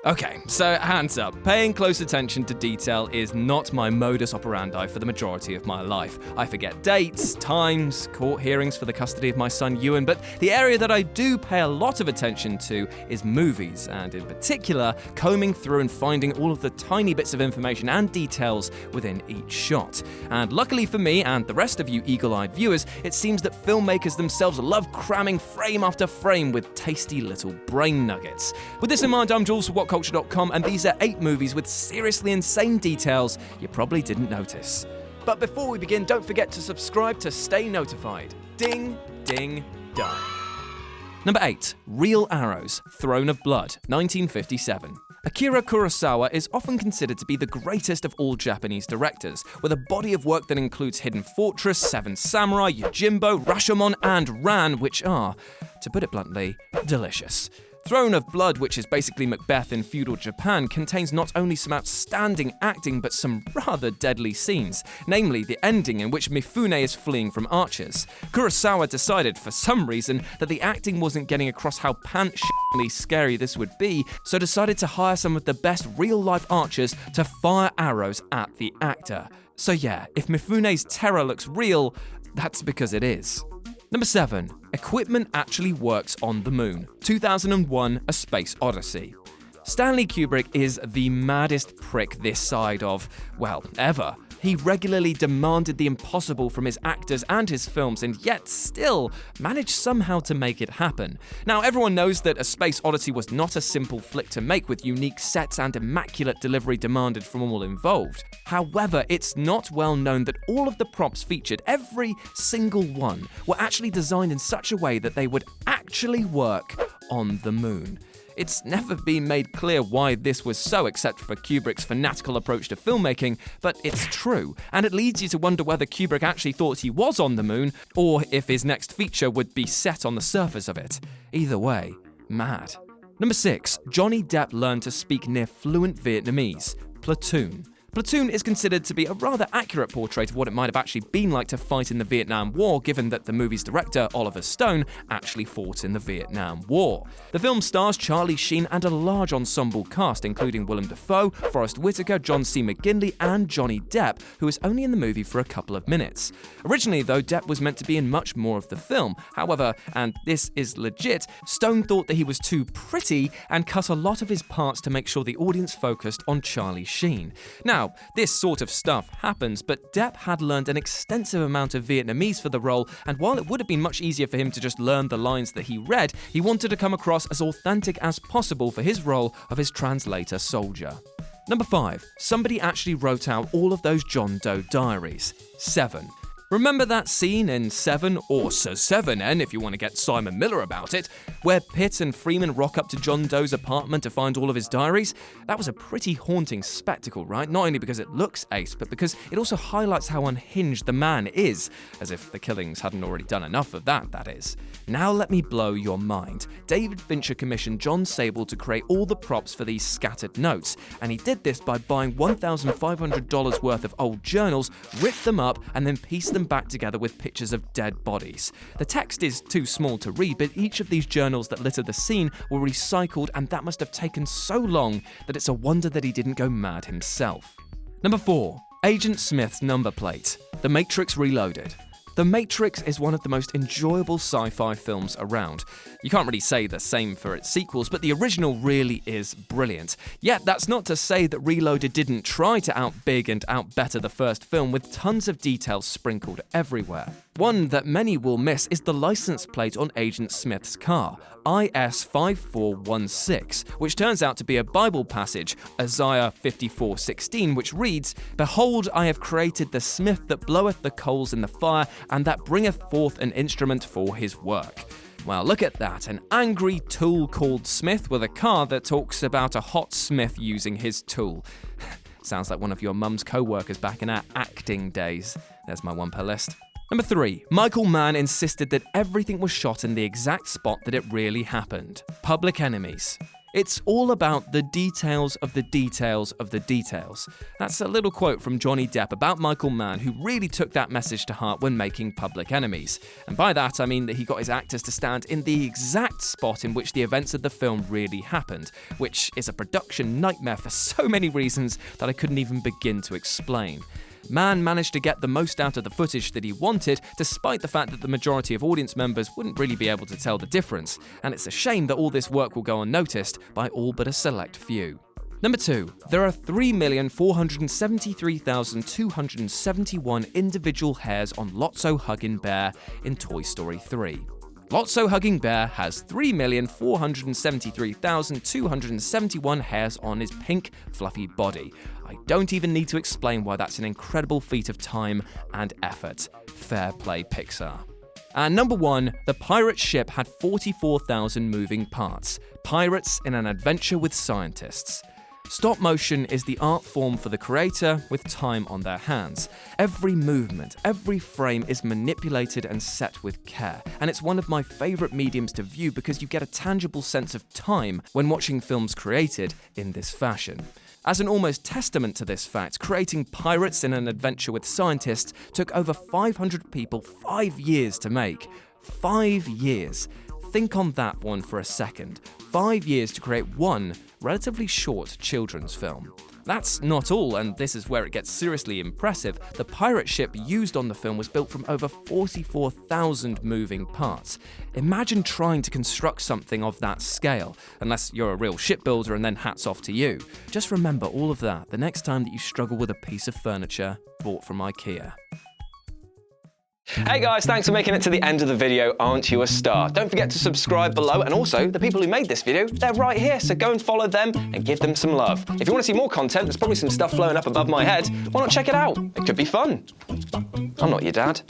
Okay, so hands up. Paying close attention to detail is not my modus operandi for the majority of my life. I forget dates, times, court hearings for the custody of my son Ewan, but the area that I do pay a lot of attention to is movies, and in particular, combing through and finding all of the tiny bits of information and details within each shot. And luckily for me and the rest of you eagle-eyed viewers, it seems that filmmakers themselves love cramming frame after frame with tasty little brain nuggets. With this in mind, I'm Jules for WhatCulture.com, and these are 8 movies with seriously insane details you probably didn't notice. But before we begin, don't forget to subscribe to stay notified. Ding, ding, dong. Number 8. Real Arrows, Throne of Blood, 1957. Akira Kurosawa is often considered to be the greatest of all Japanese directors, with a body of work that includes Hidden Fortress, Seven Samurai, Yojimbo, Rashomon, and Ran, which are, to put it bluntly, delicious. Throne of Blood, which is basically Macbeth in feudal Japan, contains not only some outstanding acting but some rather deadly scenes, namely the ending in which Mifune is fleeing from archers. Kurosawa decided, for some reason, that the acting wasn't getting across how pant-shittingly scary this would be, so decided to hire some of the best real-life archers to fire arrows at the actor. So yeah, if Mifune's terror looks real, that's because it is. Number 7. Equipment actually works on the moon. 2001: A Space Odyssey. Stanley Kubrick is the maddest prick this side of, well, ever. He regularly demanded the impossible from his actors and his films, and yet still managed somehow to make it happen. Now, everyone knows that A Space Odyssey was not a simple flick to make, with unique sets and immaculate delivery demanded from all involved. However, it's not well known that all of the props featured, every single one, were actually designed in such a way that they would actually work on the moon. It's never been made clear why this was so, except for Kubrick's fanatical approach to filmmaking, but it's true, and it leads you to wonder whether Kubrick actually thought he was on the moon, or if his next feature would be set on the surface of it. Either way, mad. Number 6. Johnny Depp learned to speak near fluent Vietnamese. Platoon. Platoon is considered to be a rather accurate portrait of what it might have actually been like to fight in the Vietnam War, given that the movie's director, Oliver Stone, actually fought in the Vietnam War. The film stars Charlie Sheen and a large ensemble cast, including Willem Dafoe, Forrest Whitaker, John C. McGinley, and Johnny Depp, who was only in the movie for a couple of minutes. Originally, though, Depp was meant to be in much more of the film. However, and this is legit, Stone thought that he was too pretty and cut a lot of his parts to make sure the audience focused on Charlie Sheen. Now, this sort of stuff happens, but Depp had learned an extensive amount of Vietnamese for the role, and while it would have been much easier for him to just learn the lines that he read, he wanted to come across as authentic as possible for his role of his translator soldier. Number 5. Somebody actually wrote out all of those John Doe diaries. 7. Remember that scene in Seven, or Sir 7N if you want to get Simon Miller about it, where Pitt and Freeman rock up to John Doe's apartment to find all of his diaries? That was a pretty haunting spectacle, right? Not only because it looks ace, but because it also highlights how unhinged the man is, as if the killings hadn't already done enough of that is. Now let me blow your mind. David Fincher commissioned John Sable to create all the props for these scattered notes, and he did this by buying $1,500 worth of old journals, ripped them up, and then pieced them back together with pictures of dead bodies. The text is too small to read, but each of these journals that litter the scene were recycled, and that must have taken so long that it's a wonder that he didn't go mad himself. Number 4. Agent Smith's number plate. The Matrix Reloaded. The Matrix is one of the most enjoyable sci-fi films around. You can't really say the same for its sequels, but the original really is brilliant. Yet that's not to say that Reloaded didn't try to outbig and outbetter the first film, with tons of details sprinkled everywhere. One that many will miss is the license plate on Agent Smith's car, IS-5416, which turns out to be a Bible passage, Isaiah 54:16, which reads, "Behold, I have created the smith that bloweth the coals in the fire, and that bringeth forth an instrument for his work." Well, look at that, an angry tool called Smith with a car that talks about a hot smith using his tool. Sounds like one of your mum's co-workers back in our acting days. There's my one per list. Number 3. Michael Mann insisted that everything was shot in the exact spot that it really happened. Public Enemies. It's all about the details of the details of the details. That's a little quote from Johnny Depp about Michael Mann, who really took that message to heart when making Public Enemies. And by that, I mean that he got his actors to stand in the exact spot in which the events of the film really happened, which is a production nightmare for so many reasons that I couldn't even begin to explain. Mann managed to get the most out of the footage that he wanted, despite the fact that the majority of audience members wouldn't really be able to tell the difference, and it's a shame that all this work will go unnoticed by all but a select few. Number 2. There are 3,473,271 individual hairs on Lotso Hugging Bear in Toy Story 3. Lotso Hugging Bear has 3,473,271 hairs on his pink, fluffy body. I don't even need to explain why that's an incredible feat of time and effort. Fair play, Pixar. And number 1, the pirate ship had 44,000 moving parts. Pirates in an adventure with scientists. Stop motion is the art form for the creator with time on their hands. Every movement, every frame is manipulated and set with care, and it's one of my favourite mediums to view because you get a tangible sense of time when watching films created in this fashion. As an almost testament to this fact, creating Pirates in an Adventure with Scientists took over 500 people 5 years to make. 5 years. Think on that one for a second. 5 years to create one relatively short children's film. That's not all, and this is where it gets seriously impressive. The pirate ship used on the film was built from over 44,000 moving parts. Imagine trying to construct something of that scale, unless you're a real shipbuilder, and then hats off to you. Just remember all of that the next time that you struggle with a piece of furniture bought from IKEA. Hey guys, thanks for making it to the end of the video. Aren't you a star? Don't forget to subscribe below, and also the people who made this video, they're right here, so go and follow them and give them some love. If you want to see more content, there's probably some stuff flowing up above my head. Why not check it out? It could be fun. I'm not your dad.